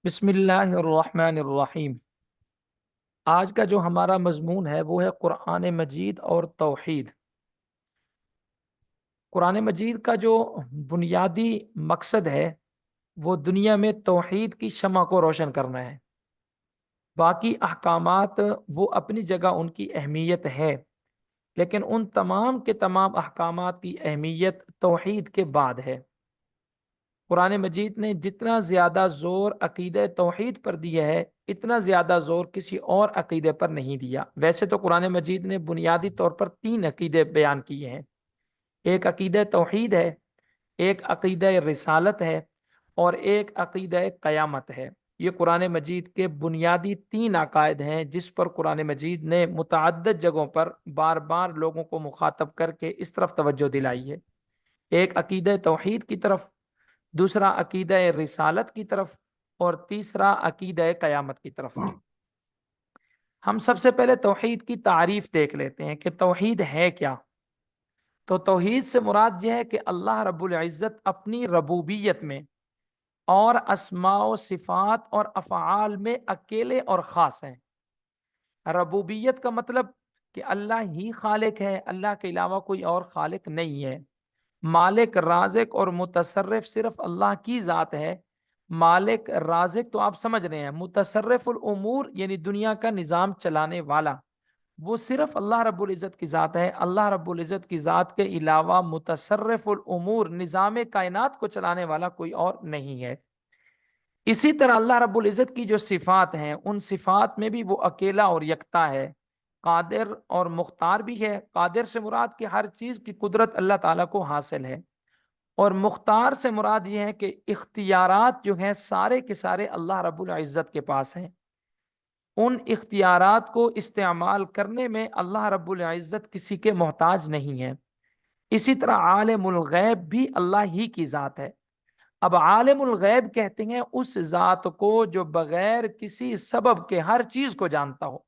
بسم اللہ الرحمن الرحیم۔ آج کا جو ہمارا مضمون ہے وہ ہے قرآن مجید اور توحید۔ قرآن مجید کا جو بنیادی مقصد ہے وہ دنیا میں توحید کی شمع کو روشن کرنا ہے۔ باقی احکامات وہ اپنی جگہ ان کی اہمیت ہے، لیکن ان تمام کے تمام احکامات کی اہمیت توحید کے بعد ہے۔ قرآن مجید نے جتنا زیادہ زور عقیدہ توحید پر دیا ہے، اتنا زیادہ زور کسی اور عقیدے پر نہیں دیا۔ ویسے تو قرآن مجید نے بنیادی طور پر تین عقیدے بیان کیے ہیں۔ ایک عقیدہ توحید ہے، ایک عقیدہ رسالت ہے، اور ایک عقیدہ قیامت ہے۔ یہ قرآن مجید کے بنیادی تین عقائد ہیں جس پر قرآن مجید نے متعدد جگہوں پر بار بار لوگوں کو مخاطب کر کے اس طرف توجہ دلائی ہے۔ ایک عقیدہ توحید کی طرف، دوسرا عقیدہ رسالت کی طرف، اور تیسرا عقیدہ قیامت کی طرف۔ ہم سب سے پہلے توحید کی تعریف دیکھ لیتے ہیں کہ توحید ہے کیا۔ تو توحید سے مراد یہ ہے کہ اللہ رب العزت اپنی ربوبیت میں اور اسماء و صفات اور افعال میں اکیلے اور خاص ہیں۔ ربوبیت کا مطلب کہ اللہ ہی خالق ہے، اللہ کے علاوہ کوئی اور خالق نہیں ہے۔ مالک، رازق اور متصرف صرف اللہ کی ذات ہے۔ مالک، رازق تو آپ سمجھ رہے ہیں، متصرف الامور یعنی دنیا کا نظام چلانے والا، وہ صرف اللہ رب العزت کی ذات ہے۔ اللہ رب العزت کی ذات کے علاوہ متصرف الامور، نظام کائنات کو چلانے والا کوئی اور نہیں ہے۔ اسی طرح اللہ رب العزت کی جو صفات ہیں، ان صفات میں بھی وہ اکیلا اور یکتا ہے۔ قادر اور مختار بھی ہے۔ قادر سے مراد کہ ہر چیز کی قدرت اللہ تعالیٰ کو حاصل ہے، اور مختار سے مراد یہ ہے کہ اختیارات جو ہیں سارے کے سارے اللہ رب العزت کے پاس ہیں۔ ان اختیارات کو استعمال کرنے میں اللہ رب العزت کسی کے محتاج نہیں ہے۔ اسی طرح عالم الغیب بھی اللہ ہی کی ذات ہے۔ اب عالم الغیب کہتے ہیں اس ذات کو جو بغیر کسی سبب کے ہر چیز کو جانتا ہو۔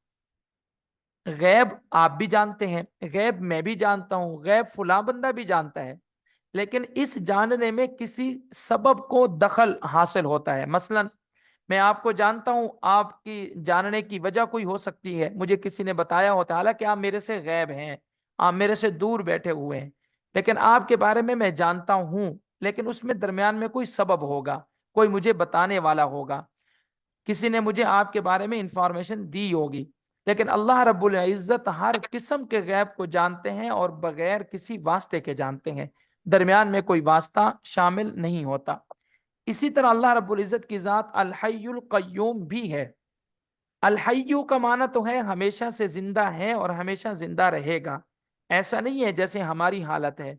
غیب آپ بھی جانتے ہیں، غیب میں بھی جانتا ہوں، غیب فلاں بندہ بھی جانتا ہے، لیکن اس جاننے میں کسی سبب کو دخل حاصل ہوتا ہے۔ مثلا میں آپ کو جانتا ہوں، آپ کی جاننے کی وجہ کوئی ہو سکتی ہے، مجھے کسی نے بتایا ہوتا ہے، حالانکہ آپ میرے سے غیب ہیں، آپ میرے سے دور بیٹھے ہوئے ہیں، لیکن آپ کے بارے میں جانتا ہوں، لیکن اس میں درمیان میں کوئی سبب ہوگا، کوئی مجھے بتانے والا ہوگا، کسی نے مجھے آپ کے بارے میں انفارمیشن دی ہوگی۔ لیکن اللہ رب العزت ہر قسم کے غیب کو جانتے ہیں اور بغیر کسی واسطے کے جانتے ہیں، درمیان میں کوئی واسطہ شامل نہیں ہوتا۔ اسی طرح اللہ رب العزت کی ذات الحی القیوم بھی ہے۔ الحی کا معنی تو ہے ہمیشہ سے زندہ ہے اور ہمیشہ زندہ رہے گا۔ ایسا نہیں ہے جیسے ہماری حالت ہے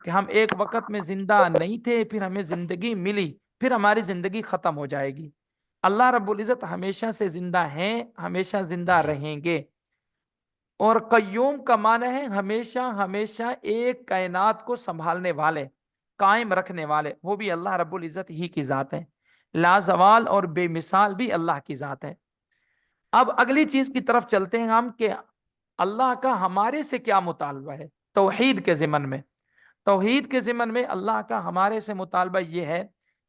کہ ہم ایک وقت میں زندہ نہیں تھے، پھر ہمیں زندگی ملی، پھر ہماری زندگی ختم ہو جائے گی۔ اللہ رب العزت ہمیشہ سے زندہ ہیں، ہمیشہ زندہ رہیں گے۔ اور قیوم کا معنی ہے ہمیشہ ہمیشہ ایک کائنات کو سنبھالنے والے، قائم رکھنے والے، وہ بھی اللہ رب العزت ہی کی ذات ہے۔ لازوال اور بے مثال بھی اللہ کی ذات ہے۔ اب اگلی چیز کی طرف چلتے ہیں ہم کہ اللہ کا ہمارے سے کیا مطالبہ ہے توحید کے ضمن میں۔ توحید کے ضمن میں اللہ کا ہمارے سے مطالبہ یہ ہے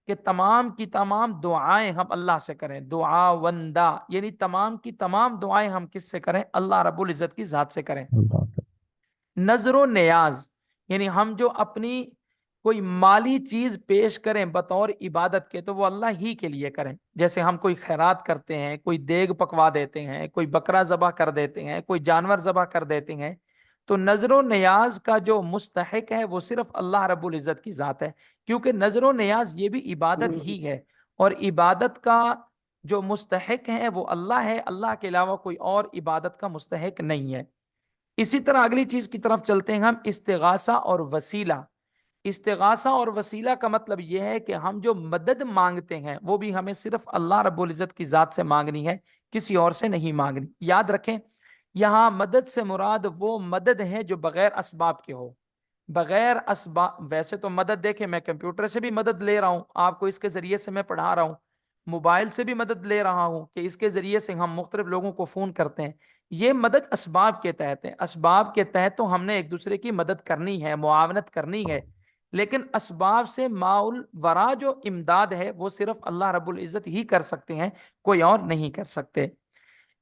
کہ تمام کی تمام دعائیں ہم اللہ سے کریں۔ دعا وندہ یعنی تمام کی تمام دعائیں ہم کس سے کریں؟ اللہ رب العزت کی ذات سے کریں۔ نظر و نیاز یعنی ہم جو اپنی کوئی مالی چیز پیش کریں بطور عبادت کے، تو وہ اللہ ہی کے لیے کریں۔ جیسے ہم کوئی خیرات کرتے ہیں، کوئی دیگ پکوا دیتے ہیں، کوئی بکرا ذبح کر دیتے ہیں، کوئی جانور ذبح کر دیتے ہیں، تو نظر و نیاز کا جو مستحق ہے وہ صرف اللہ رب العزت کی ذات ہے، کیونکہ نظر و نیاز یہ بھی عبادت ہی ہے، اور عبادت کا جو مستحق ہے وہ اللہ ہے، اللہ کے علاوہ کوئی اور عبادت کا مستحق نہیں ہے۔ اسی طرح اگلی چیز کی طرف چلتے ہیں ہم، استغاثہ اور وسیلہ۔ استغاثہ اور وسیلہ کا مطلب یہ ہے کہ ہم جو مدد مانگتے ہیں وہ بھی ہمیں صرف اللہ رب العزت کی ذات سے مانگنی ہے، کسی اور سے نہیں مانگنی۔ یاد رکھیں، یہاں مدد سے مراد وہ مدد ہے جو بغیر اسباب کے ہو۔ بغیر اسباب، ویسے تو مدد دیکھیں، میں کمپیوٹر سے بھی مدد لے رہا ہوں، آپ کو اس کے ذریعے سے میں پڑھا رہا ہوں، موبائل سے بھی مدد لے رہا ہوں کہ اس کے ذریعے سے ہم مختلف لوگوں کو فون کرتے ہیں، یہ مدد اسباب کے تحت ہے۔ اسباب کے تحت تو ہم نے ایک دوسرے کی مدد کرنی ہے، معاونت کرنی ہے، لیکن اسباب سے ماؤل ورا جو امداد ہے وہ صرف اللہ رب العزت ہی کر سکتے ہیں، کوئی اور نہیں کر سکتے۔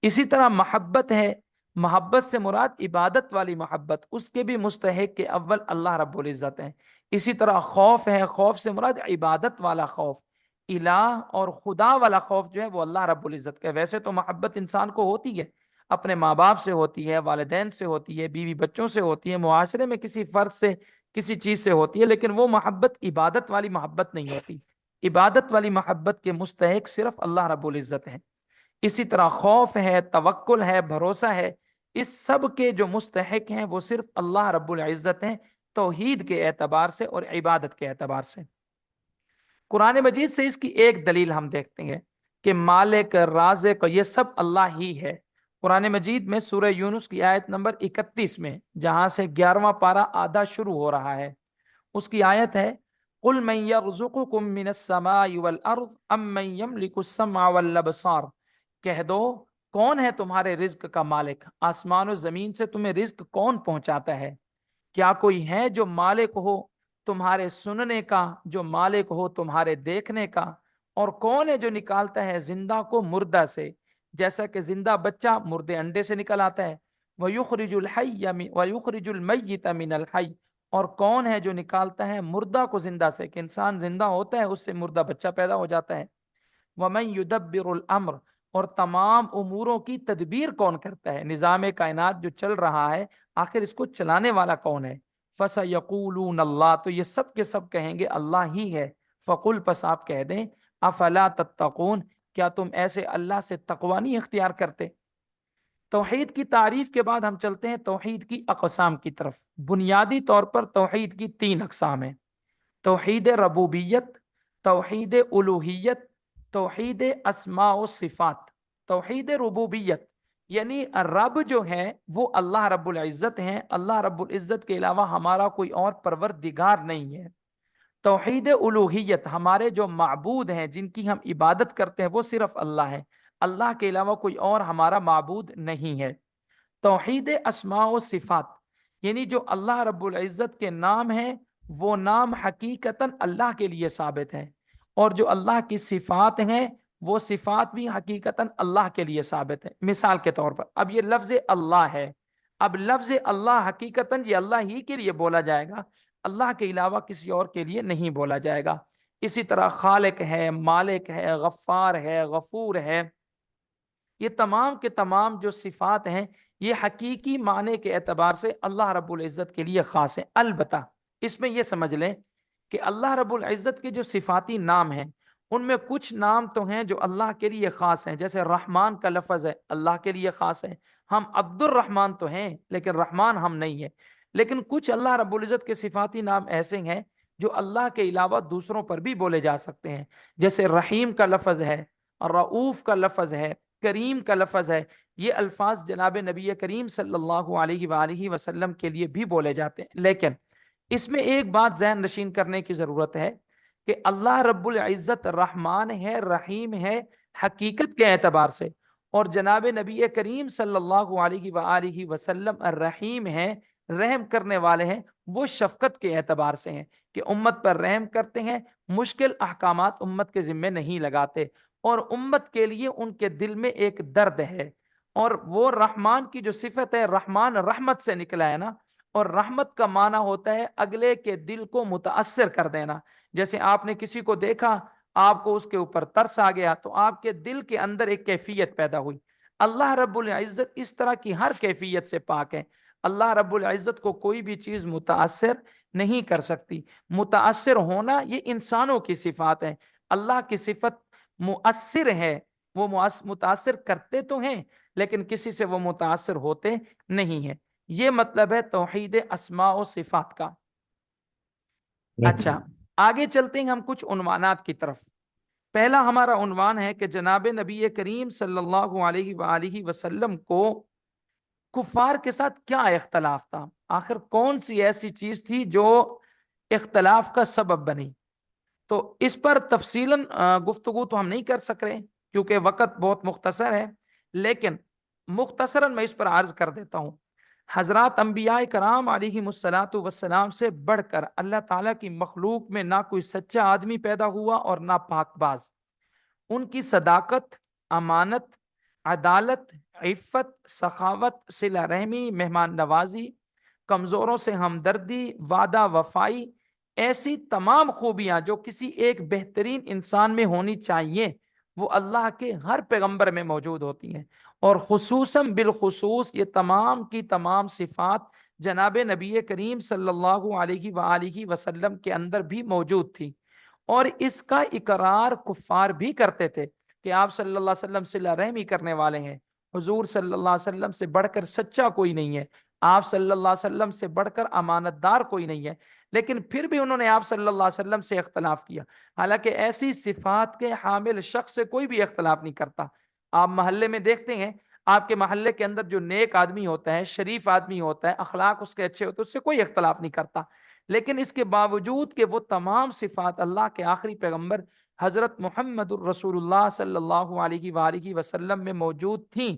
اسی طرح محبت ہے، محبت سے مراد عبادت والی محبت، اس کے بھی مستحق کے اول اللہ رب العزت ہیں۔ اسی طرح خوف ہے، خوف سے مراد عبادت والا خوف، الہ اور خدا والا خوف جو ہے وہ اللہ رب العزت کا ہے۔ ویسے تو محبت انسان کو ہوتی ہے، اپنے ماں باپ سے ہوتی ہے، والدین سے ہوتی ہے، بیوی بچوں سے ہوتی ہے، معاشرے میں کسی فرد سے، کسی چیز سے ہوتی ہے، لیکن وہ محبت عبادت والی محبت نہیں ہوتی۔ عبادت والی محبت کے مستحق صرف اللہ رب العزت ہے۔ اسی طرح خوف ہے، توکل ہے، بھروسہ ہے، اس سب کے جو مستحق ہیں وہ صرف اللہ رب العزت ہیں، توحید کے اعتبار سے اور عبادت کے اعتبار سے۔ قرآن مجید سے اس کی ایک دلیل ہم دیکھتے ہیں کہ مالک، رازق، یہ سب اللہ ہی ہے۔ قرآن مجید میں سورہ یونس کی آیت نمبر 31 میں، جہاں سے 11واں پارہ آدھا شروع ہو رہا ہے، اس کی آیت ہے قُلْ مَنْ يَرْزُقُكُم مِّنَ السَّمَاءِ وَالْأَرْضِ أَمَّن يَمْلِكُ السَّمْعَ وَالْأَبْصَارَ، کہہ دو کون ہے تمہارے رزق کا مالک، آسمان و زمین سے تمہیں رزق کون پہنچاتا ہے؟ کیا کوئی ہے جو مالک ہو تمہارے سننے کا، جو مالک ہو تمہارے دیکھنے کا؟ اور کون ہے جو نکالتا ہے زندہ کو مردہ سے، جیسا کہ زندہ بچہ مردے انڈے سے نکل آتا ہے؟ وَيُخْرِجُ الْحَيَّ وَيُخْرِجُ الْمَيِّتَ مِنَ الْحَيِّ، اور کون ہے جو نکالتا ہے مردہ کو زندہ سے، کہ انسان زندہ ہوتا ہے اس سے مردہ بچہ پیدا ہو جاتا ہے۔ وَمَن يُدَبِّرُ الْأَمْرَ، اور تمام اموروں کی تدبیر کون کرتا ہے، نظام کائنات جو چل رہا ہے آخر اس کو چلانے والا کون ہے؟ فَسَيَقُولُونَ اللَّهُ، تو یہ سب کے سب کہیں گے اللہ ہی ہے۔ فَقُلْ، پس آپ کہہ دیں، أَفَلَا تَتَّقُونَ، کیا تم ایسے اللہ سے تقوی نہیں اختیار کرتے؟ توحید کی تعریف کے بعد ہم چلتے ہیں توحید کی اقسام کی طرف۔ بنیادی طور پر توحید کی 3 اقسام ہیں: توحید ربوبیت، توحید الوہیت، توحید اسماء و صفات۔ توحید ربوبیت یعنی رب جو ہے وہ اللہ رب العزت ہیں، اللہ رب العزت کے علاوہ ہمارا کوئی اور پروردگار نہیں ہے۔ توحید الوہیت، ہمارے جو معبود ہیں جن کی ہم عبادت کرتے ہیں وہ صرف اللہ ہے، اللہ کے علاوہ کوئی اور ہمارا معبود نہیں ہے۔ توحید اسماء و صفات یعنی جو اللہ رب العزت کے نام ہیں وہ نام حقیقتاً اللہ کے لیے ثابت ہیں، اور جو اللہ کی صفات ہیں وہ صفات بھی حقیقتاً اللہ کے لیے ثابت ہیں۔ مثال کے طور پر اب یہ لفظ اللہ ہے، اب لفظ اللہ حقیقتاً یہ اللہ ہی کے لیے بولا جائے گا، اللہ کے علاوہ کسی اور کے لیے نہیں بولا جائے گا۔ اسی طرح خالق ہے، مالک ہے، غفار ہے، غفور ہے، یہ تمام کے تمام جو صفات ہیں یہ حقیقی معنی کے اعتبار سے اللہ رب العزت کے لیے خاص ہیں۔ البتہ اس میں یہ سمجھ لیں کہ اللہ رب العزت کے جو صفاتی نام ہیں ان میں کچھ نام تو ہیں جو اللہ کے لیے خاص ہیں، جیسے رحمان کا لفظ ہے اللہ کے لیے خاص ہے، ہم عبد الرحمان تو ہیں لیکن رحمان ہم نہیں ہیں۔ لیکن کچھ اللہ رب العزت کے صفاتی نام ایسے ہیں جو اللہ کے علاوہ دوسروں پر بھی بولے جا سکتے ہیں، جیسے رحیم کا لفظ ہے، رؤوف کا لفظ ہے، کریم کا لفظ ہے۔ یہ الفاظ جناب نبی کریم صلی اللہ علیہ وآلہ وسلم کے لیے بھی بولے جاتے ہیں، لیکن اس میں ایک بات ذہن نشین کرنے کی ضرورت ہے کہ اللہ رب العزت رحمان ہے، رحیم ہے حقیقت کے اعتبار سے، اور جناب نبی کریم صلی اللہ علیہ وآلہ وسلم الرحیم ہیں، رحم کرنے والے ہیں، وہ شفقت کے اعتبار سے ہیں کہ امت پر رحم کرتے ہیں، مشکل احکامات امت کے ذمے نہیں لگاتے، اور امت کے لیے ان کے دل میں ایک درد ہے۔ اور وہ رحمان کی جو صفت ہے، رحمان رحمت سے نکلا ہے نا، اور رحمت کا معنی ہوتا ہے اگلے کے دل کو متاثر کر دینا۔ جیسے آپ نے کسی کو دیکھا، آپ کو اس کے اوپر ترس آ گیا تو آپ کے دل کے اندر ایک کیفیت پیدا ہوئی۔ اللہ رب العزت اس طرح کی ہر کیفیت سے پاک ہے، اللہ رب العزت کو کوئی بھی چیز متاثر نہیں کر سکتی۔ متاثر ہونا یہ انسانوں کی صفات ہے، اللہ کی صفت مؤثر ہے، وہ متاثر کرتے تو ہیں لیکن کسی سے وہ متاثر ہوتے نہیں ہیں۔ یہ مطلب ہے توحید اسماء و صفات کا۔ اچھا، آگے چلتے ہیں ہم کچھ عنوانات کی طرف۔ پہلا ہمارا عنوان ہے کہ جناب نبی کریم صلی اللہ علیہ وآلہ وسلم کو کفار کے ساتھ کیا اختلاف تھا، آخر کون سی ایسی چیز تھی جو اختلاف کا سبب بنی؟ تو اس پر تفصیلاً گفتگو تو ہم نہیں کر سک رہے کیونکہ وقت بہت مختصر ہے، لیکن مختصراً میں اس پر عرض کر دیتا ہوں۔ حضرات انبیاء کرام علیہ الصلاۃ والسلام سے بڑھ کر اللہ تعالیٰ کی مخلوق میں نہ کوئی سچا آدمی پیدا ہوا اور نہ پاک باز۔ ان کی صداقت، امانت، عدالت، عفت، سخاوت، صلہ رحمی، مہمان نوازی، کمزوروں سے ہمدردی، وعدہ وفائی، ایسی تمام خوبیاں جو کسی ایک بہترین انسان میں ہونی چاہیے وہ اللہ کے ہر پیغمبر میں موجود ہوتی ہیں، اور خصوصاً بالخصوص یہ تمام کی تمام صفات جناب نبی کریم صلی اللہ علیہ وآلہ وسلم کے اندر بھی موجود تھی، اور اس کا اقرار کفار بھی کرتے تھے کہ آپ صلی اللہ علیہ وسلم صلہ رحمی کرنے والے ہیں، حضور صلی اللہ علیہ وسلم سے بڑھ کر سچا کوئی نہیں ہے، آپ صلی اللہ علیہ وسلم سے بڑھ کر امانت دار کوئی نہیں ہے، لیکن پھر بھی انہوں نے آپ صلی اللہ علیہ وسلم سے اختلاف کیا۔ حالانکہ ایسی صفات کے حامل شخص سے کوئی بھی اختلاف نہیں کرتا۔ آپ محلے میں دیکھتے ہیں، آپ کے محلے کے اندر جو نیک آدمی ہوتا ہے، شریف آدمی ہوتا ہے، اخلاق اس کے اچھے ہوتے ہیں، اس سے کوئی اختلاف نہیں کرتا، لیکن اس کے باوجود کہ وہ تمام صفات اللہ کے آخری پیغمبر حضرت محمد الرسول اللہ صلی اللہ علیہ وآلہ وسلم میں موجود تھیں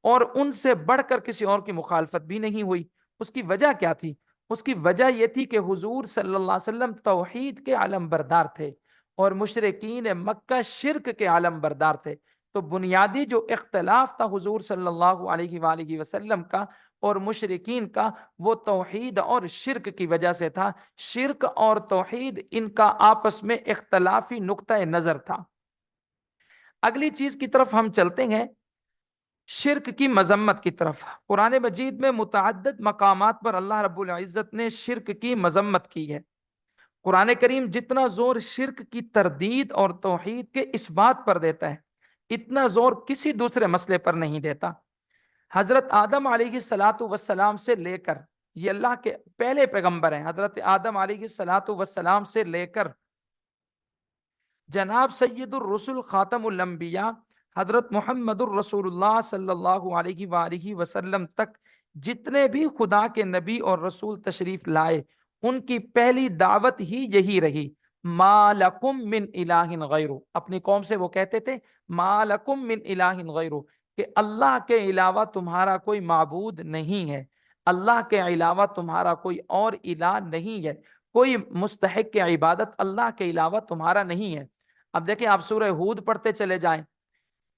اور ان سے بڑھ کر کسی اور کی مخالفت بھی نہیں ہوئی۔ اس کی وجہ کیا تھی؟ اس کی وجہ یہ تھی کہ حضور صلی اللہ علیہ وسلم توحید کے علم بردار تھے اور مشرکین مکہ شرک کے علم بردار تھے۔ تو بنیادی جو اختلاف تھا حضور صلی اللہ علیہ وآلہ وسلم کا اور مشرکین کا، وہ توحید اور شرک کی وجہ سے تھا۔ شرک اور توحید ان کا آپس میں اختلافی نقطہ نظر تھا۔ اگلی چیز کی طرف ہم چلتے ہیں، شرک کی مذمت کی طرف۔ قرآن مجید میں متعدد مقامات پر اللہ رب العزت نے شرک کی مذمت کی ہے۔ قرآن کریم جتنا زور شرک کی تردید اور توحید کے اس بات پر دیتا ہے، اتنا زور کسی دوسرے مسئلے پر نہیں دیتا۔ حضرت آدم علیہ الصلاۃ والسلام سے لے کر، یہ اللہ کے پہلے پیغمبر ہیں، حضرت آدم علیہ الصلاۃ والسلام سے لے کر جناب سید الرسل خاتم الانبیاء حضرت محمد الرسول اللہ صلی اللہ علیہ وآلہ وسلم تک جتنے بھی خدا کے نبی اور رسول تشریف لائے، ان کی پہلی دعوت ہی یہی رہی، ما لکم من الہ غیرہ۔ اپنی قوم سے وہ کہتے تھے ما لکم من الہ غیرہ، کہ اللہ کے علاوہ تمہارا کوئی معبود نہیں ہے، اللہ کے علاوہ تمہارا کوئی اور الہ نہیں ہے، کوئی مستحق عبادت اللہ کے علاوہ تمہارا نہیں ہے۔ اب دیکھیں، آپ سورہ ہود پڑھتے چلے جائیں،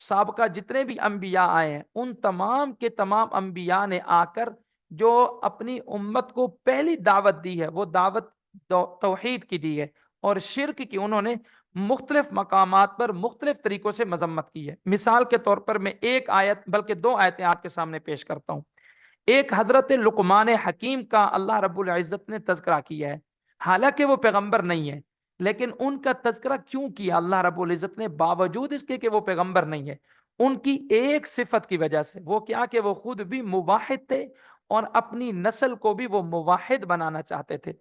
سابقہ جتنے بھی انبیاء آئے ہیں ان تمام کے تمام انبیاء نے آ کر جو اپنی امت کو پہلی دعوت دی ہے وہ دعوت توحید کی دی ہے، اور شرک کی انہوں نے مختلف مقامات پر مختلف طریقوں سے مذمت کی ہے۔ مثال کے طور پر میں ایک آیت بلکہ دو آیتیں آپ کے سامنے پیش کرتا ہوں۔ ایک حضرت لقمان حکیم کا اللہ رب العزت نے تذکرہ کیا ہے، حالانکہ وہ پیغمبر نہیں ہے، لیکن ان کا تذکرہ کیوں کیا اللہ رب العزت نے؟ باوجود اس کے کہ وہ پیغمبر نہیں ہے، ان کی ایک صفت کی وجہ سے۔ وہ کیا کہ وہ خود بھی موحد تھے اور اپنی نسل کو بھی وہ موحد بنانا چاہتے تھے۔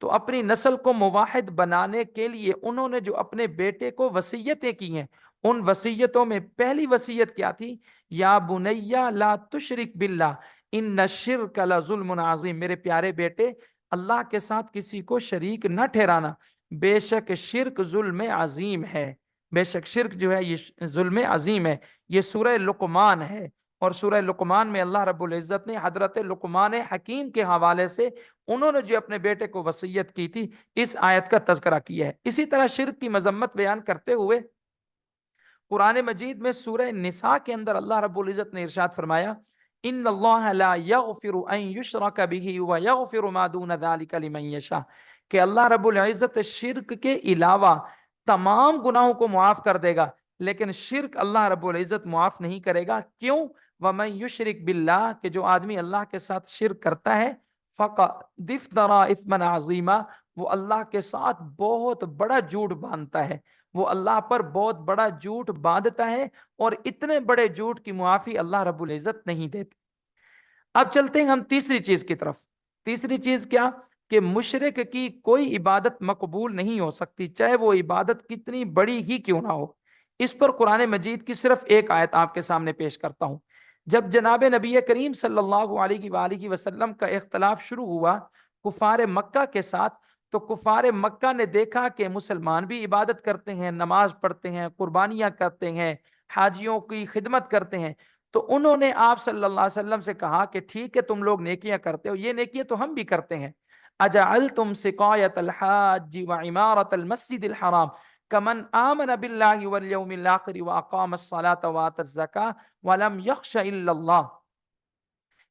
تو اپنی نسل کو موحد بنانے کے لیے انہوں نے جو اپنے بیٹے کو وصیتیں کی ہیں، ان وصیتوں میں پہلی وصیت کیا تھی؟ یا بنیا لا تشرک باللہ ان الشرک لظلم عظیم، میرے پیارے بیٹے اللہ کے ساتھ کسی کو شریک نہ ٹھہرانا، بے شک شرک ظلم عظیم ہے، بے شک شرک جو ہے یہ ظلم عظیم ہے۔ یہ سورہ لقمان ہے، اور سورہ لقمان میں اللہ رب العزت نے حضرت لقمان حکیم کے حوالے سے انہوں نے جو اپنے بیٹے کو وصیت کی تھی اس آیت کا تذکرہ کیا ہے۔ اسی طرح شرک کی مذمت بیان کرتے ہوئے قرآن مجید میں سورہ نساء کے اندر اللہ رب العزت نے ارشاد فرمایا ان اللہ لا یغفر ان یشرک بہ ویغفر ما دون ذلک لمن یشاء، کہ اللہ رب العزت شرک کے علاوہ تمام گناہوں کو معاف کر دے گا، لیکن شرک اللہ رب العزت معاف نہیں کرے گا۔ کیوں؟ وَمَن يُشْرِكْ بِاللَّهِ، کہ جو آدمی اللہ کے ساتھ شرک کرتا ہے فَقَدِ افْتَرَىٰ إِثْمًا عَظِيمًا، وہ اللہ کے ساتھ بہت بڑا جھوٹ باندھتا ہے، وہ اللہ پر بہت بڑا جھوٹ باندھتا ہے، اور اتنے بڑے جھوٹ کی معافی اللہ رب العزت نہیں دیتے۔ اب چلتے ہیں ہم تیسری چیز کی طرف۔ تیسری چیز کیا؟ کہ مشرک کی کوئی عبادت مقبول نہیں ہو سکتی، چاہے وہ عبادت کتنی بڑی ہی کیوں نہ ہو۔ اس پر قرآن مجید کی صرف ایک آیت آپ کے سامنے پیش کرتا ہوں۔ جب جناب نبی کریم صلی اللہ علیہ وآلہ وسلم کا اختلاف شروع ہوا کفار مکہ کے ساتھ، تو کفار مکہ نے دیکھا کہ مسلمان بھی عبادت کرتے ہیں، نماز پڑھتے ہیں، قربانیاں کرتے ہیں، حاجیوں کی خدمت کرتے ہیں، تو انہوں نے آپ صلی اللہ علیہ وسلم سے کہا کہ ٹھیک ہے تم لوگ نیکیاں کرتے ہو، یہ نیکیاں تو ہم بھی کرتے ہیں. اجعلتم سقایت الحاج وعمارت المسجد الحرام کمن آمن باللہ والیوم الاخر واقام الصلاة وآت الزکاة ولم یخش الا اللہ.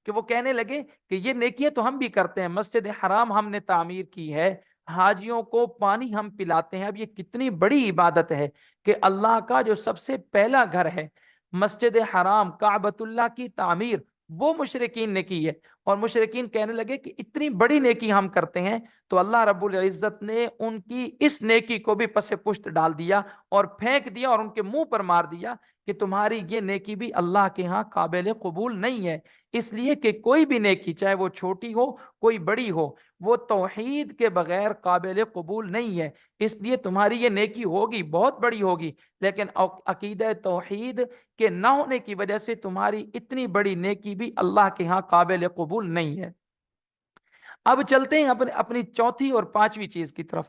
کہ وہ کہنے لگے کہ یہ نیکیاں تو ہم بھی کرتے ہیں، مسجد حرام ہم نے تعمیر کی ہے، حاجیوں کو پانی ہم پلاتے ہیں. اب یہ کتنی بڑی عبادت ہے کہ اللہ کا جو سب سے پہلا گھر ہے مسجد حرام کعبۃ اللہ کی تعمیر وہ مشرکین نے کی ہے. اور مشرکین کہنے لگے کہ اتنی بڑی نیکی ہم کرتے ہیں. تو اللہ رب العزت نے ان کی اس نیکی کو بھی پس پشت ڈال دیا اور پھینک دیا اور ان کے منہ پر مار دیا کہ تمہاری یہ نیکی بھی اللہ کے ہاں قابل قبول نہیں ہے. اس لیے کہ کوئی بھی نیکی چاہے وہ چھوٹی ہو کوئی بڑی ہو وہ توحید کے بغیر قابل قبول نہیں ہے. اس لیے تمہاری یہ نیکی ہوگی بہت بڑی ہوگی لیکن عقیدہ توحید کے نہ ہونے کی وجہ سے تمہاری اتنی بڑی نیکی بھی اللہ کے ہاں قابل قبول نہیں ہے. اب چلتے ہیں اپنی چوتھی اور پانچویں چیز کی طرف.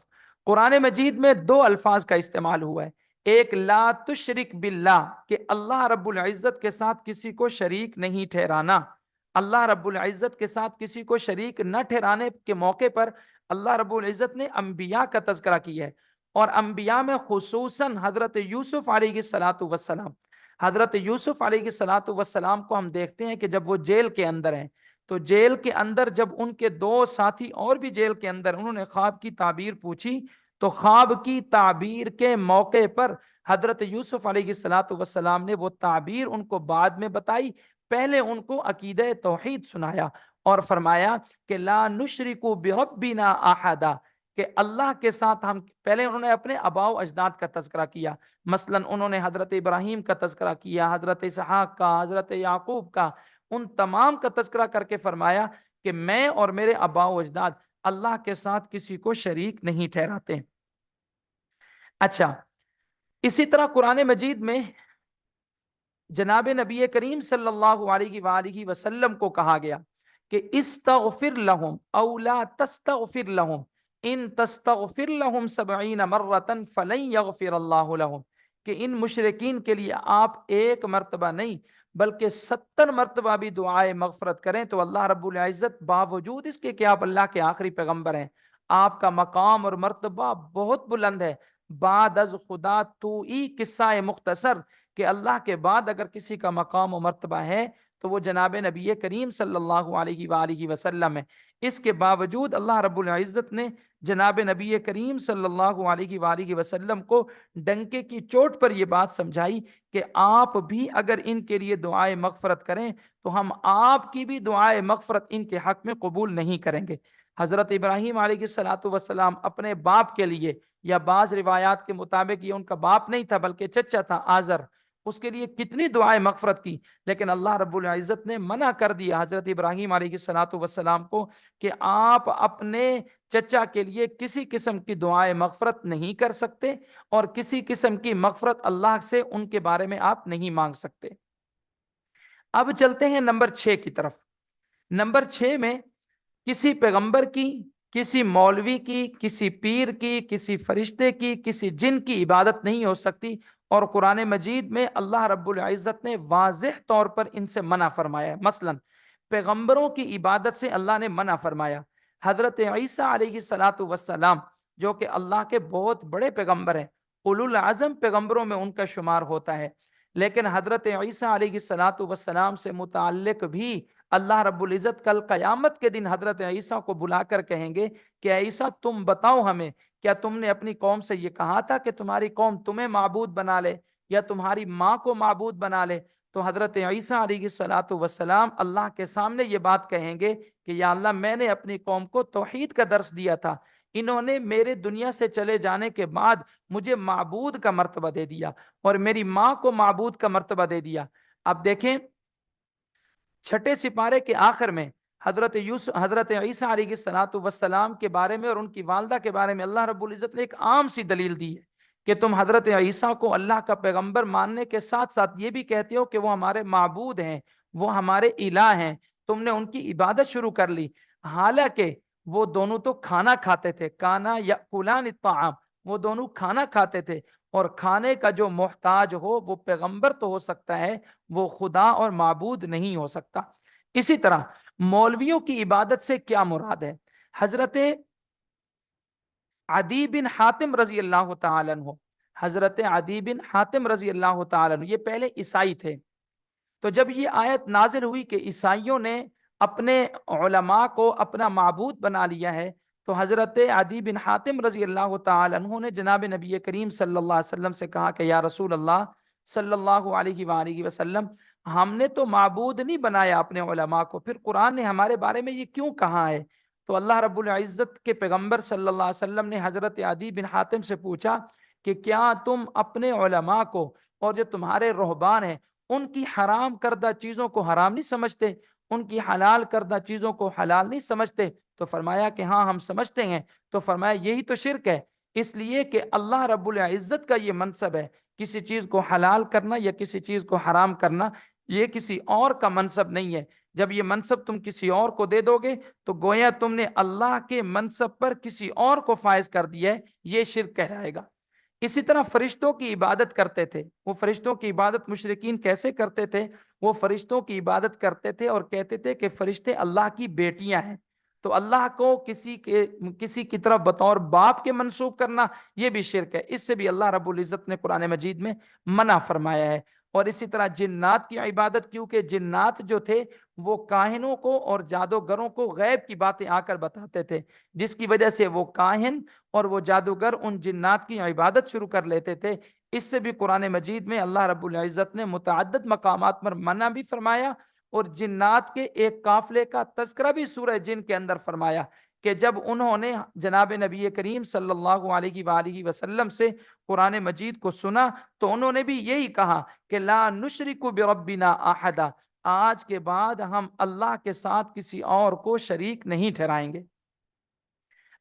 قرآن مجید میں دو الفاظ کا استعمال ہوا ہے. ایک لا تشرک باللہ کہ اللہ رب العزت کے ساتھ کسی کو شریک نہیں ٹھہرانا. اللہ رب العزت کے ساتھ کسی کو شریک نہ ٹھہرانے کے موقع پر اللہ رب العزت نے انبیاء کا تذکرہ کیا ہے. اور انبیاء میں خصوصاً حضرت یوسف علیہ الصلاۃ والسلام. حضرت یوسف علیہ الصلاۃ والسلام کو ہم دیکھتے ہیں کہ جب وہ جیل کے اندر ہیں تو جیل کے اندر جب ان کے دو ساتھی اور بھی جیل کے اندر انہوں نے خواب کی تعبیر پوچھی تو خواب کی تعبیر کے موقع پر حضرت یوسف علیہ الصلاۃ والسلام نے وہ تعبیر ان کو بعد میں بتائی. پہلے ان کو عقیدہ توحید سنایا اور فرمایا کہ لا نشرک بربنا احدا کہ اللہ کے ساتھ ہم. پہلے انہوں نے اپنے آباء و اجداد کا تذکرہ کیا. مثلا انہوں نے حضرت ابراہیم کا تذکرہ کیا، حضرت اسحاق کا، حضرت یعقوب کا. ان تمام کا تذکرہ کر کے فرمایا کہ میں اور میرے آباء و اجداد اللہ کے ساتھ کسی کو شریک نہیں ٹھہراتے. اچھا، اسی طرح قرآن مجید میں جناب نبی کریم صلی اللہ علیہ وآلہ وسلم کو کہا گیا کہ استغفر لهم او لا تستغفر لهم ان تستغفر لهم 70 مرة فلن يغفر اللہ لهم کہ ان مشرکین کے لیے آپ ایک مرتبہ نہیں بلکہ 70 مرتبہ بھی دعائے مغفرت کریں تو اللہ رب العزت باوجود اس کے کہ آپ اللہ کے آخری پیغمبر ہیں، آپ کا مقام اور مرتبہ بہت بلند ہے. بعد از خدا تو ای قصہ مختصر کہ اللہ کے بعد اگر کسی کا مقام و مرتبہ ہے تو وہ جناب نبی کریم صلی اللہ علیہ وآلہ وسلم ہے. اس کے باوجود اللہ رب العزت نے جناب نبی کریم صلی اللہ علیہ وآلہ وسلم کو ڈنکے کی چوٹ پر یہ بات سمجھائی کہ آپ بھی اگر ان کے لیے دعائے مغفرت کریں تو ہم آپ کی بھی دعائے مغفرت ان کے حق میں قبول نہیں کریں گے. حضرت ابراہیم علیہ الصلاۃ والسلام اپنے باپ کے لیے، یا بعض روایات کے مطابق یہ ان کا باپ نہیں تھا بلکہ چچا تھا آزر، اس کے لیے کتنی دعائیں مغفرت کی لیکن اللہ رب العزت نے منع کر دیا حضرت ابراہیم علیہ الصلاۃ والسلام کو کہ آپ اپنے چچا کے لیے کسی قسم کی دعائیں مغفرت نہیں کر سکتے اور کسی قسم کی مغفرت اللہ سے ان کے بارے میں آپ نہیں مانگ سکتے. اب چلتے ہیں نمبر 6 کی طرف. نمبر 6 میں کسی پیغمبر کی، کسی مولوی کی، کسی پیر کی، کسی فرشتے کی، کسی جن کی عبادت نہیں ہو سکتی. اور قرآن مجید میں اللہ رب العزت نے واضح طور پر ان سے منع فرمایا ہے. مثلا پیغمبروں کی عبادت سے اللہ نے منع فرمایا. حضرت عیسیٰ علیہ الصلاۃ والسلام جو کہ اللہ کے بہت بڑے پیغمبر ہیں، اولو العزم پیغمبروں میں ان کا شمار ہوتا ہے، لیکن حضرت عیسیٰ علیہ الصلاۃ والسلام سے متعلق بھی اللہ رب العزت کل قیامت کے دن حضرت عیسیٰ کو بلا کر کہیں گے کہ عیسیٰ تم بتاؤ ہمیں، کیا تم نے اپنی قوم سے یہ کہا تھا کہ تمہاری قوم تمہیں معبود بنا لے یا تمہاری ماں کو معبود بنا لے؟ تو حضرت عیسیٰ علیہ الصلاۃ والسلام اللہ کے سامنے یہ بات کہیں گے کہ یا اللہ میں نے اپنی قوم کو توحید کا درس دیا تھا، انہوں نے میرے دنیا سے چلے جانے کے بعد مجھے معبود کا مرتبہ دے دیا اور میری ماں کو معبود کا مرتبہ دے دیا. اب دیکھیں چھٹے سپارے کے آخر میں حضرت عیسیٰ علیہ الصلاۃ والسلام کے بارے میں اور ان کی والدہ کے بارے میں اللہ رب العزت نے ایک عام سی دلیل دی ہے کہ تم حضرت عیسیٰ کو اللہ کا پیغمبر ماننے کے ساتھ ساتھ یہ بھی کہتے ہو کہ وہ ہمارے معبود ہیں، وہ ہمارے الہ ہیں، تم نے ان کی عبادت شروع کر لی. حالانکہ وہ دونوں تو کھانا کھاتے تھے، کانا یاکلان الطعام، وہ دونوں کھانا کھاتے تھے اور کھانے کا جو محتاج ہو وہ پیغمبر تو ہو سکتا ہے، وہ خدا اور معبود نہیں ہو سکتا۔ اسی طرح مولویوں کی عبادت سے کیا مراد ہے؟ حضرت عدی بن حاتم رضی اللہ تعالیٰ عنہ، حضرت عدی بن حاتم رضی اللہ تعالیٰ عنہ یہ پہلے عیسائی تھے۔ تو جب یہ آیت نازل ہوئی کہ عیسائیوں نے اپنے علماء کو اپنا معبود بنا لیا ہے، تو حضرت عدی بن حاتم رضی اللہ تعالی عنہ نے جناب نبی کریم صلی اللہ علیہ وسلم سے کہا کہ یا رسول اللہ صلی اللہ علیہ وآلہ وسلم، ہم نے تو معبود نہیں بنایا اپنے علماء کو، پھر قرآن نے ہمارے بارے میں یہ کیوں کہا ہے؟ تو اللہ رب العزت کے پیغمبر صلی اللہ علیہ وسلم نے حضرت عدی بن حاتم سے پوچھا کہ کیا تم اپنے علماء کو اور جو تمہارے رہبان ہیں ان کی حرام کردہ چیزوں کو حرام نہیں سمجھتے، ان کی حلال کردہ چیزوں کو حلال نہیں سمجھتے؟ تو فرمایا کہ ہاں ہم سمجھتے ہیں۔ تو فرمایا یہی تو شرک ہے، اس لیے کہ اللہ رب العزت کا یہ منصب ہے، کسی چیز کو حلال کرنا یا کسی چیز کو حرام کرنا یہ کسی اور کا منصب نہیں ہے۔ جب یہ منصب تم کسی اور کو دے دو گے تو گویا تم نے اللہ کے منصب پر کسی اور کو فائز کر دیا ہے، یہ شرک کہلائے گا۔ اسی طرح فرشتوں کی عبادت کرتے تھے، وہ فرشتوں کی عبادت مشرکین کیسے کرتے تھے؟ وہ فرشتوں کی عبادت کرتے تھے اور کہتے تھے کہ فرشتے اللہ کی بیٹیاں ہیں، تو اللہ کو کسی کی طرف بطور باپ کے منسوب کرنا یہ بھی شرک ہے، اس سے بھی اللہ رب العزت نے قرآن مجید میں منع فرمایا ہے۔ اور اسی طرح جنات کی عبادت، کیونکہ جنات جو تھے وہ کاہنوں کو اور جادوگروں کو غیب کی باتیں آ کر بتاتے تھے، جس کی وجہ سے وہ کاہن اور وہ جادوگر ان جنات کی عبادت شروع کر لیتے تھے۔ اس سے بھی قرآن مجید میں اللہ رب العزت نے متعدد مقامات پر منع بھی فرمایا، اور جنات کے ایک قافلے کا تذکرہ بھی سورہ جن کے اندر فرمایا کہ جب انہوں نے جناب نبی کریم صلی اللہ علیہ وآلہ وسلم سے قرآن مجید کو سنا تو انہوں نے بھی یہی کہا کہ لا نشرک بربنا احدا، آج کے بعد ہم اللہ کے ساتھ کسی اور کو شریک نہیں ٹھہرائیں گے۔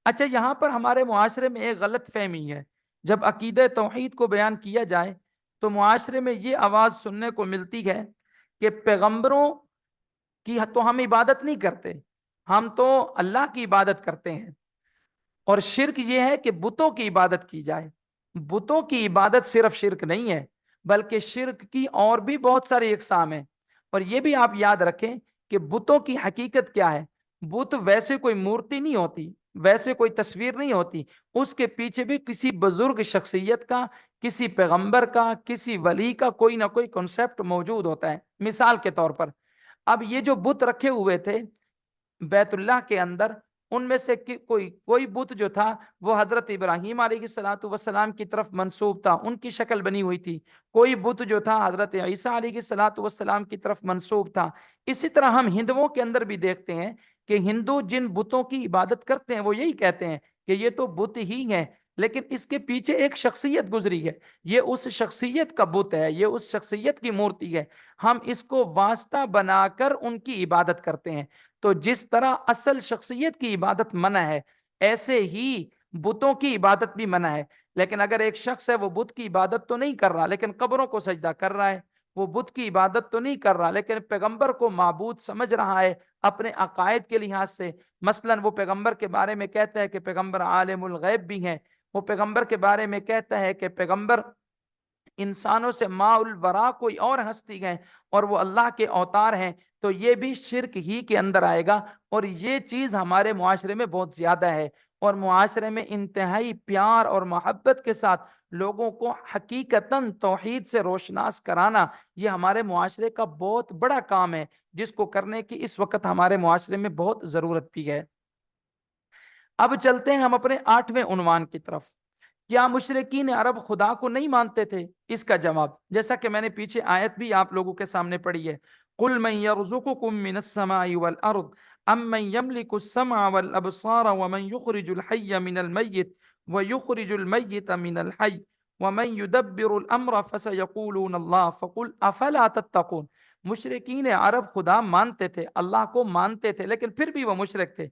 اچھا، یہاں پر ہمارے معاشرے میں ایک غلط فہمی ہے، جب عقیدہ توحید کو بیان کیا جائے تو معاشرے میں یہ آواز سننے کو ملتی ہے کہ پیغمبروں کی تو ہم عبادت نہیں کرتے، ہم تو اللہ کی عبادت کرتے ہیں، اور شرک یہ ہے کہ بتوں کی عبادت کی جائے۔ بتوں کی عبادت صرف شرک نہیں ہے، بلکہ شرک کی اور بھی بہت ساری اقسام ہیں۔ اور یہ بھی آپ یاد رکھیں کہ بتوں کی حقیقت کیا ہے۔ بت ویسے کوئی مورتی نہیں ہوتی، ویسے کوئی تصویر نہیں ہوتی، اس کے پیچھے بھی کسی بزرگ شخصیت کا، کسی پیغمبر کا، کسی ولی کا کوئی نہ کوئی کنسپٹ موجود ہوتا ہے۔ مثال کے طور پر اب یہ جو بت رکھے ہوئے تھے بیت اللہ کے اندر، ان میں سے کوئی بت جو تھا وہ حضرت ابراہیم علیہ الصلوۃ والسلام کی طرف منسوب تھا، ان کی شکل بنی ہوئی تھی۔ کوئی بت جو تھا حضرت عیسیٰ علیہ الصلوۃ والسلام کی طرف منسوب تھا۔ اسی طرح ہم ہندوؤں کے اندر بھی دیکھتے ہیں کہ ہندو جن بتوں کی عبادت کرتے ہیں وہ یہی کہتے ہیں کہ یہ تو بت ہی ہے، لیکن اس کے پیچھے ایک شخصیت گزری ہے، یہ اس شخصیت کا بت ہے، یہ اس شخصیت کی مورتی ہے، ہم اس کو واسطہ بنا کر ان کی عبادت کرتے ہیں۔ تو جس طرح اصل شخصیت کی عبادت منع ہے، ایسے ہی بتوں کی عبادت بھی منع ہے۔ لیکن اگر ایک شخص ہے وہ بت کی عبادت تو نہیں کر رہا لیکن قبروں کو سجدہ کر رہا ہے، وہ بت کی عبادت تو نہیں کر رہا لیکن پیغمبر کو معبود سمجھ رہا ہے اپنے عقائد کے لحاظ سے، مثلا وہ پیغمبر کے بارے میں کہتا ہے کہ پیغمبر عالم الغیب بھی ہیں، وہ پیغمبر کے بارے میں کہتا ہے کہ پیغمبر انسانوں سے ما الورا کوئی اور ہستی ہیں اور وہ اللہ کے اوتار ہیں، تو یہ بھی شرک ہی کے اندر آئے گا۔ اور یہ چیز ہمارے معاشرے میں بہت زیادہ ہے، اور معاشرے میں انتہائی پیار اور محبت کے ساتھ لوگوں کو حقیقتاً توحید سے روشناس کرانا یہ ہمارے معاشرے کا بہت بڑا کام ہے، جس کو کرنے کی اس وقت ہمارے معاشرے میں بہت ضرورت بھی ہے۔ اب چلتے ہیں ہم اپنے 8ویں عنوان کی طرف۔ کیا مشرکین عرب خدا کو نہیں مانتے تھے؟ اس کا جواب جیسا کہ میں نے پیچھے آیت بھی آپ لوگوں کے سامنے پڑھی ہے، قُلْ مَنْ يَرْزُقُكُم مِّنَ السَّمَاءِ وَالْأَرْضِ أَمَّنْ يَمْلِكُ السَّمْعَ وَالْأَبْصَارَ وَمَنْ يُخْرِجُ الْحَيَّ مِنَ الْمَيِّتِ وَيُخْرِجُ الْمَيِّتَ مِنَ الْحَيِّ وَمَنْ يُدَبِّرُ الْأَمْرَ فَسَيَقُولُونَ اللَّهُ فَقُلْ أَفَلَا تَتَّقُونَ۔ مشرکین عرب خدا مانتے تھے، اللہ کو مانتے تھے، لیکن پھر بھی وہ مشرک تھے،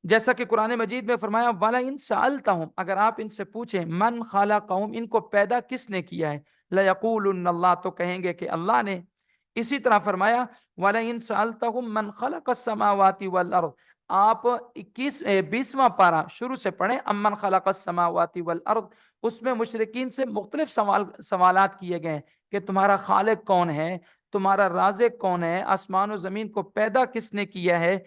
جیسا کہ قرآن مجید میں فرمایا وَلَئِن سَأَلْتَهُمْ، اگر آپ ان سے پوچھیں من خَلَقَهُمْ، ان کو پیدا کس نے کیا ہے، لَيَقُولُنَّ اللَّهُ، تو کہیں گے کہ اللہ نے۔ اسی طرح فرمایا وَلَئِن سَأَلْتَهُمْ مَنْ خَلَقَ السَّمَاوَاتِ وَالْأَرْضِ، آپ 20واں پارہ شروع سے پڑھیں، امن خلق السماوات والارض، اس میں مشرکین سے مختلف سوالات کیے گئے کہ تمہارا خالق کون ہے، تمہارا رازق کون ہے، آسمان و زمین کو پیدا کس نے کیا ہے؟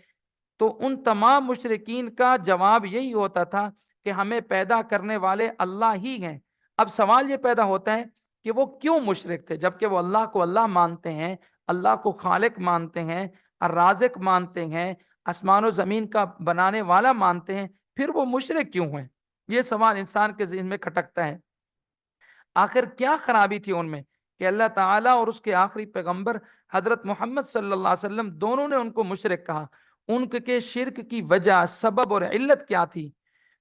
تو ان تمام مشرکین کا جواب یہی ہوتا تھا کہ ہمیں پیدا کرنے والے اللہ ہی ہیں۔ اب سوال یہ پیدا ہوتا ہے کہ وہ کیوں مشرک تھے جبکہ وہ اللہ کو اللہ مانتے ہیں، اللہ کو خالق مانتے ہیں، رازق مانتے ہیں، آسمان و زمین کا بنانے والا مانتے ہیں، پھر وہ مشرک کیوں ہیں؟ یہ سوال انسان کے ذہن میں کھٹکتا ہے۔ آخر کیا خرابی تھی ان میں کہ اللہ تعالیٰ اور اس کے آخری پیغمبر حضرت محمد صلی اللہ علیہ وسلم دونوں نے ان کو مشرک کہا؟ ان کے شرک کی وجہ، سبب اور علت کیا تھی؟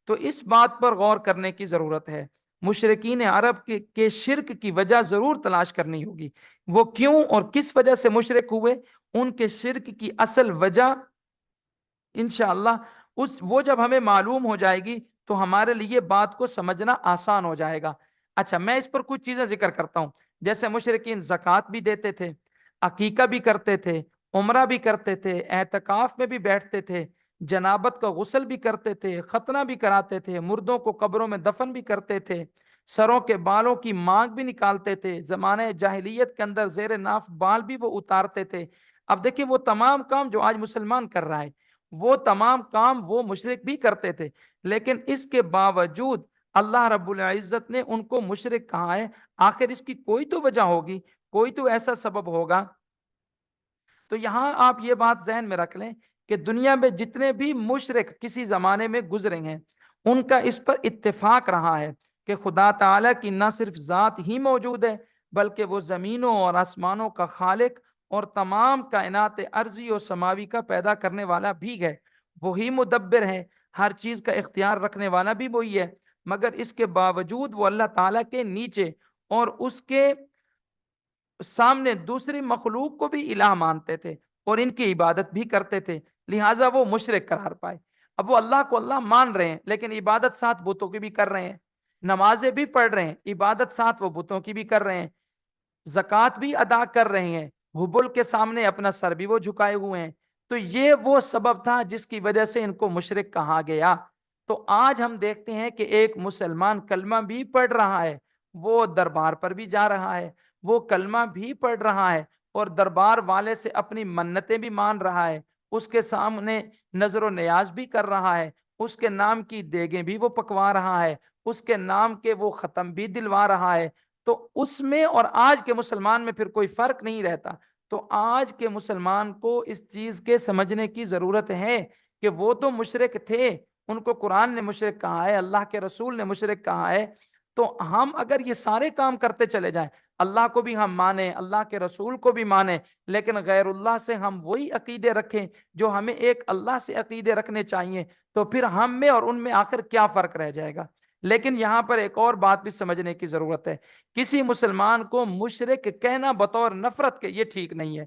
تو اس بات پر غور کرنے کی ضرورت ہے۔ مشرکین عرب کے شرک کی وجہ ضرور تلاش کرنی ہوگی، وہ کیوں اور کس وجہ سے مشرک ہوئے، ان کے شرک کی اصل وجہ انشاءاللہ وہ جب ہمیں معلوم ہو جائے گی تو ہمارے لیے بات کو سمجھنا آسان ہو جائے گا۔ اچھا، میں اس پر کچھ چیزیں ذکر کرتا ہوں۔ جیسے مشرکین زکوٰۃ بھی دیتے تھے، عقیقہ بھی کرتے تھے، عمرہ بھی کرتے تھے، اعتکاف میں بھی بیٹھتے تھے، جنابت کا غسل بھی کرتے تھے، ختنہ بھی کراتے تھے، مردوں کو قبروں میں دفن بھی کرتے تھے، سروں کے بالوں کی مانگ بھی نکالتے تھے، زمانہ جاہلیت کے اندر زیر ناف بال بھی وہ اتارتے تھے۔ اب دیکھیں وہ تمام کام جو آج مسلمان کر رہا ہے، وہ تمام کام وہ مشرک بھی کرتے تھے، لیکن اس کے باوجود اللہ رب العزت نے ان کو مشرک کہا ہے۔ آخر اس کی کوئی تو وجہ ہوگی، کوئی تو ایسا سبب ہوگا۔ تو یہاں آپ یہ بات ذہن میں رکھ لیں کہ دنیا میں جتنے بھی مشرک کسی زمانے میں گزرے ہیں، ان کا اس پر اتفاق رہا ہے کہ خدا تعالیٰ کی نہ صرف ذات ہی موجود ہے، بلکہ وہ زمینوں اور آسمانوں کا خالق اور تمام کائنات ارضی اور سماوی کا پیدا کرنے والا بھی ہے۔ وہی مدبر ہے، ہر چیز کا اختیار رکھنے والا بھی وہی ہے، مگر اس کے باوجود وہ اللہ تعالیٰ کے نیچے اور اس کے سامنے دوسری مخلوق کو بھی الہ مانتے تھے اور ان کی عبادت بھی کرتے تھے، لہٰذا وہ مشرک قرار پائے۔ اب وہ اللہ کو اللہ مان رہے ہیں لیکن عبادت ساتھ بتوں کی بھی کر رہے ہیں، نمازیں بھی پڑھ رہے ہیں، عبادت ساتھ وہ بتوں کی بھی کر رہے ہیں، زکوٰۃ بھی ادا کر رہے ہیں، حبل کے سامنے اپنا سر بھی وہ جھکائے ہوئے ہیں۔ تو یہ وہ سبب تھا جس کی وجہ سے ان کو مشرک کہا گیا۔ تو آج ہم دیکھتے ہیں کہ ایک مسلمان کلمہ بھی پڑھ رہا ہے، وہ دربار پر بھی جا رہا ہے، وہ کلمہ بھی پڑھ رہا ہے اور دربار والے سے اپنی منتیں بھی مان رہا ہے، اس کے سامنے نظر و نیاز بھی کر رہا ہے، اس کے نام کی دیگیں بھی وہ پکوا رہا ہے، اس کے نام کے وہ ختم بھی دلوا رہا ہے۔ تو اس میں اور آج کے مسلمان میں پھر کوئی فرق نہیں رہتا۔ تو آج کے مسلمان کو اس چیز کے سمجھنے کی ضرورت ہے کہ وہ تو مشرک تھے، ان کو قرآن نے مشرک کہا ہے، اللہ کے رسول نے مشرک کہا ہے۔ تو ہم اگر یہ سارے کام کرتے چلے جائیں، اللہ کو بھی ہم مانیں، اللہ کے رسول کو بھی مانیں، لیکن غیر اللہ سے ہم وہی عقیدے رکھیں جو ہمیں ایک اللہ سے عقیدے رکھنے چاہیے، تو پھر ہم میں اور ان میں آخر کیا فرق رہ جائے گا؟ لیکن یہاں پر ایک اور بات بھی سمجھنے کی ضرورت ہے۔ کسی مسلمان کو مشرک کہنا بطور نفرت کے یہ ٹھیک نہیں ہے۔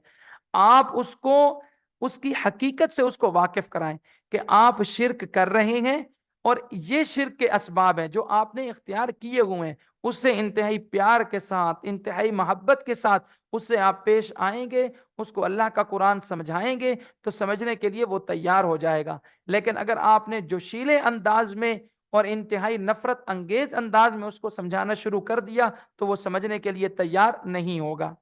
آپ اس کو اس کی حقیقت سے اس کو واقف کرائیں کہ آپ شرک کر رہے ہیں اور یہ شرک کے اسباب ہیں جو آپ نے اختیار کیے ہوئے ہیں، اس سے انتہائی پیار کے ساتھ، انتہائی محبت کے ساتھ اس سے آپ پیش آئیں گے، اس کو اللہ کا قرآن سمجھائیں گے تو سمجھنے کے لیے وہ تیار ہو جائے گا۔ لیکن اگر آپ نے جوشیلے انداز میں اور انتہائی نفرت انگیز انداز میں اس کو سمجھانا شروع کر دیا تو وہ سمجھنے کے لیے تیار نہیں ہوگا۔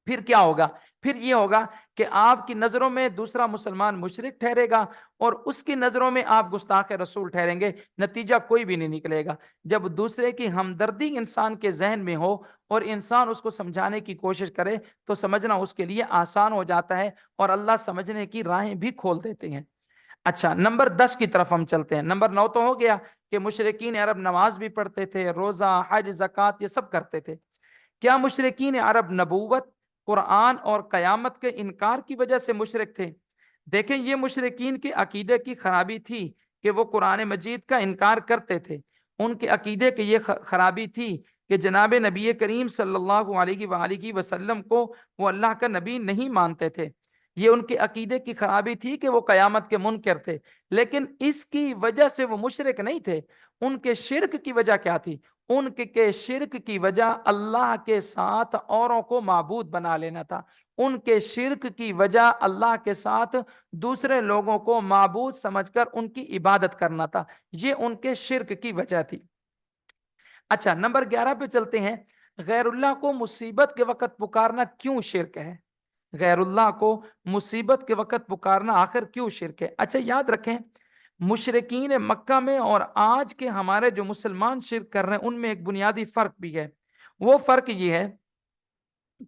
پھر کیا ہوگا؟ پھر یہ ہوگا کہ آپ کی نظروں میں دوسرا مسلمان مشرک ٹھہرے گا اور اس کی نظروں میں آپ گستاخ رسول ٹھہریں گے، نتیجہ کوئی بھی نہیں نکلے گا۔ جب دوسرے کی ہمدردی انسان کے ذہن میں ہو اور انسان اس کو سمجھانے کی کوشش کرے تو سمجھنا اس کے لیے آسان ہو جاتا ہے اور اللہ سمجھنے کی راہیں بھی کھول دیتے ہیں۔ اچھا، نمبر 10 کی طرف ہم چلتے ہیں۔ نمبر 9 تو ہو گیا کہ مشرکین عرب نماز بھی پڑھتے تھے، روزہ، حج، زکوٰۃ یہ سب کرتے تھے۔ کیا مشرکین عرب نبوت، قرآن اور قیامت کے انکار کی وجہ سے مشرک تھے؟ دیکھیں، یہ مشرکین کے عقیدے کی خرابی تھی کہ وہ قرآن مجید کا انکار کرتے تھے۔ ان کے عقیدے کی یہ خرابی تھی کہ جناب نبی کریم صلی اللہ علیہ وآلہ وسلم کو وہ اللہ کا نبی نہیں مانتے تھے۔ یہ ان کے عقیدے کی خرابی تھی کہ وہ قیامت کے منکر تھے، لیکن اس کی وجہ سے وہ مشرک نہیں تھے۔ ان کے شرک کی وجہ کیا تھی؟ ان کے شرک کی وجہ اللہ کے ساتھ اوروں کو معبود بنا لینا تھا۔ ان کے شرک کی وجہ اللہ کے ساتھ دوسرے لوگوں کو معبود سمجھ کر ان کی عبادت کرنا تھا۔ یہ ان کے شرک کی وجہ تھی۔ اچھا نمبر 11 پہ چلتے ہیں، غیر اللہ کو مصیبت کے وقت پکارنا کیوں شرک ہے؟ غیر اللہ کو مصیبت کے وقت پکارنا آخر کیوں شرک ہے؟ اچھا یاد رکھیں، مشرکین مکہ میں اور آج کے ہمارے جو مسلمان شرک کر رہے ہیں ان میں ایک بنیادی فرق بھی ہے۔ وہ فرق یہ ہے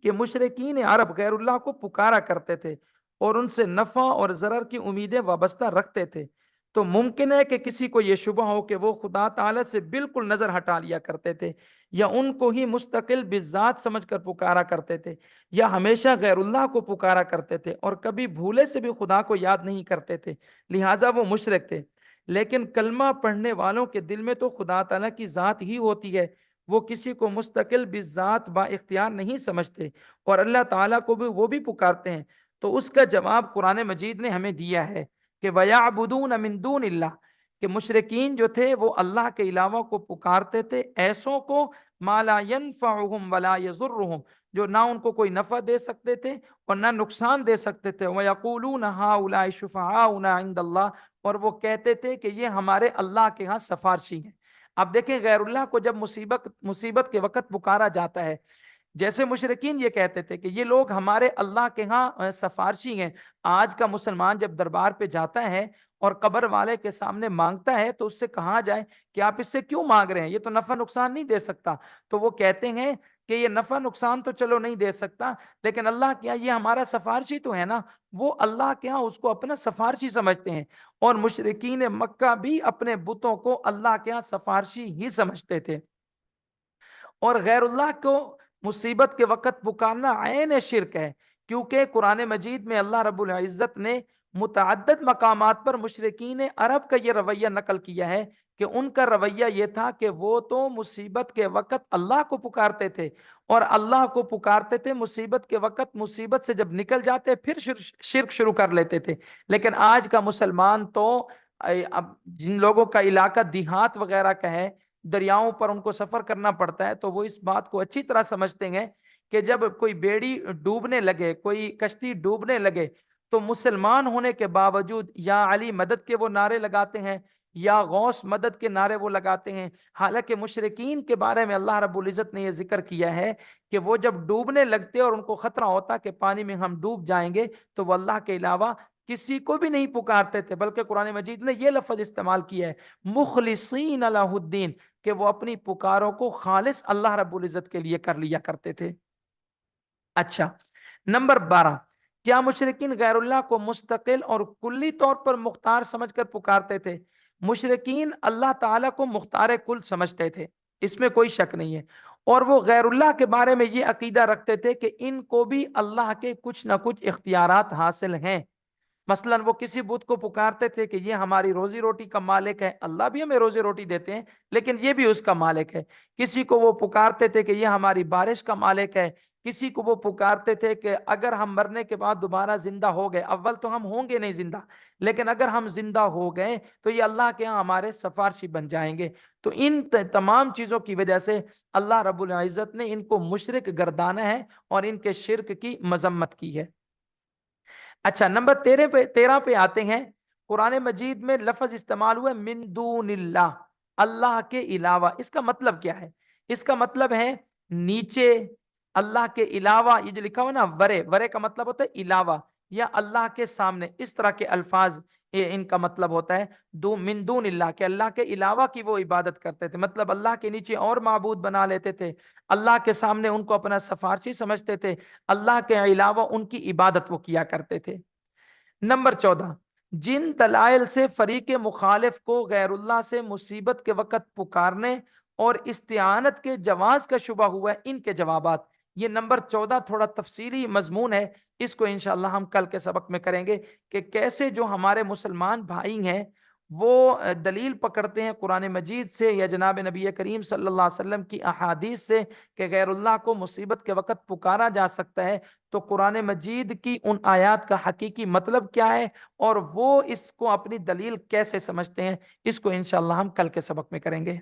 کہ مشرکین عرب غیر اللہ کو پکارا کرتے تھے اور ان سے نفع اور ضرر کی امیدیں وابستہ رکھتے تھے، تو ممکن ہے کہ کسی کو یہ شبہ ہو کہ وہ خدا تعالی سے بالکل نظر ہٹا لیا کرتے تھے، یا ان کو ہی مستقل بذات سمجھ کر پکارا کرتے تھے، یا ہمیشہ غیر اللہ کو پکارا کرتے تھے اور کبھی بھولے سے بھی خدا کو یاد نہیں کرتے تھے، لہٰذا وہ مشرک تھے۔ لیکن کلمہ پڑھنے والوں کے دل میں تو خدا تعالیٰ کی ذات ہی ہوتی ہے، وہ کسی کو مستقل بذات با اختیار نہیں سمجھتے اور اللہ تعالیٰ کو بھی وہ بھی پکارتے ہیں۔ تو اس کا جواب قرآن مجید نے ہمیں دیا ہے کہ وَيَعْبُدُونَ مِن دُونِ اللَّهِ، کہ مشرکین جو تھے وہ اللہ کے علاوہ کو پکارتے تھے، ایسوں کو مَا لَا يَنفَعُهُمْ وَلَا يَضُرُّهُمْ، جو نہ ان کو کوئی نفع دے سکتے تھے اور نہ نقصان دے سکتے تھے، وَيَقُولُونَ هَؤُلَاءِ شُفَعَاؤُنَا عِندَ اللَّهِ، اور وہ کہتے تھے کہ یہ ہمارے اللہ کے ہاں سفارشی ہیں۔ اب دیکھیں غیر اللہ کو جب مصیبت کے وقت پکارا جاتا ہے، جیسے مشرکین یہ کہتے تھے کہ یہ لوگ ہمارے اللہ کے ہاں سفارشی ہیں، آج کا مسلمان جب دربار پہ جاتا ہے اور قبر والے کے سامنے مانگتا ہے تو اس سے کہا جائے کہ آپ اس سے کیوں مانگ رہے ہیں، یہ تو نفع نقصان نہیں دے سکتا، تو وہ کہتے ہیں کہ یہ نفع نقصان تو چلو نہیں دے سکتا، لیکن اللہ کے ہاں یہ ہمارا سفارشی تو ہے نا، وہ اللہ کے ہاں اس کو اپنا سفارشی سمجھتے ہیں۔ اور مشرکین مکہ بھی اپنے بتوں کو اللہ کے ہاں سفارشی ہی سمجھتے تھے، اور غیر اللہ کو مصیبت کے وقت پکارنا عین شرک ہے، کیونکہ قرآن مجید میں اللہ رب العزت نے متعدد مقامات پر مشرکین عرب کا یہ رویہ نقل کیا ہے کہ ان کا رویہ یہ تھا کہ وہ تو مصیبت کے وقت اللہ کو پکارتے تھے اور اللہ کو پکارتے تھے، مصیبت کے وقت مصیبت سے جب نکل جاتے پھر شرک شروع کر لیتے تھے۔ لیکن آج کا مسلمان تو اب جن لوگوں کا علاقہ دیہات وغیرہ کا ہے، دریاؤں پر ان کو سفر کرنا پڑتا ہے، تو وہ اس بات کو اچھی طرح سمجھتے ہیں کہ جب کوئی بیڑی ڈوبنے لگے، کوئی کشتی ڈوبنے لگے، تو مسلمان ہونے کے باوجود یا علی مدد کے وہ نعرے لگاتے ہیں یا غوث مدد کے نعرے وہ لگاتے ہیں، حالانکہ مشرکین کے بارے میں اللہ رب العزت نے یہ ذکر کیا ہے کہ وہ جب ڈوبنے لگتے اور ان کو خطرہ ہوتا کہ پانی میں ہم ڈوب جائیں گے، تو وہ اللہ کے علاوہ کسی کو بھی نہیں پکارتے تھے، بلکہ قرآن مجید نے یہ لفظ استعمال کیا ہے مخلصین لہ الدین، کہ وہ اپنی پکاروں کو خالص اللہ رب العزت کے لیے کر لیا کرتے تھے۔ اچھا نمبر 12، کیا مشرکین غیر اللہ کو مستقل اور کلی طور پر مختار سمجھ کر پکارتے تھے؟ مشرکین اللہ تعالیٰ کو مختار کل سمجھتے تھے، اس میں کوئی شک نہیں ہے، اور وہ غیر اللہ کے بارے میں یہ عقیدہ رکھتے تھے کہ ان کو بھی اللہ کے کچھ نہ کچھ اختیارات حاصل ہیں۔ مثلا وہ کسی بت کو پکارتے تھے کہ یہ ہماری روزی روٹی کا مالک ہے، اللہ بھی ہمیں روزی روٹی دیتے ہیں لیکن یہ بھی اس کا مالک ہے۔ کسی کو وہ پکارتے تھے کہ یہ ہماری بارش کا مالک ہے، کسی کو وہ پکارتے تھے کہ اگر ہم مرنے کے بعد دوبارہ زندہ ہو گئے، اول تو ہم ہوں گے نہیں زندہ، لیکن اگر ہم زندہ ہو گئے تو یہ اللہ کے ہاں ہمارے سفارشی بن جائیں گے۔ تو ان تمام چیزوں کی وجہ سے اللہ رب العزت نے ان کو مشرک گردانا ہے اور ان کے شرک کی مذمت کی ہے۔ اچھا نمبر 13 پہ آتے ہیں، قرآن مجید میں لفظ استعمال ہوا من دون اللہ، اللہ کے علاوہ، اس کا مطلب کیا ہے؟ اس کا مطلب ہے نیچے، اللہ کے علاوہ، یہ جو لکھا ہوا نا ورے کا مطلب ہوتا ہے علاوہ، یا اللہ کے سامنے، اس طرح کے الفاظ ان کا مطلب ہوتا ہے من دون اللہ، کہ اللہ کے علاوہ کی وہ عبادت کرتے تھے، مطلب اللہ کے نیچے اور معبود بنا لیتے تھے، اللہ کے سامنے ان کو اپنا سفارشی سمجھتے تھے، اللہ کے علاوہ ان کی عبادت وہ کیا کرتے تھے۔ نمبر 14، جن دلائل سے فریق مخالف کو غیر اللہ سے مصیبت کے وقت پکارنے اور استعانت کے جواز کا شبہ ہوا ہے، ان کے جوابات، یہ نمبر 14 تھوڑا تفصیلی مضمون ہے، اس کو انشاءاللہ ہم کل کے سبق میں کریں گے کہ کیسے جو ہمارے مسلمان بھائی ہیں وہ دلیل پکڑتے ہیں قرآن مجید سے یا جناب نبی کریم صلی اللہ علیہ وسلم کی احادیث سے کہ غیر اللہ کو مصیبت کے وقت پکارا جا سکتا ہے، تو قرآن مجید کی ان آیات کا حقیقی مطلب کیا ہے اور وہ اس کو اپنی دلیل کیسے سمجھتے ہیں، اس کو انشاءاللہ ہم کل کے سبق میں کریں گے۔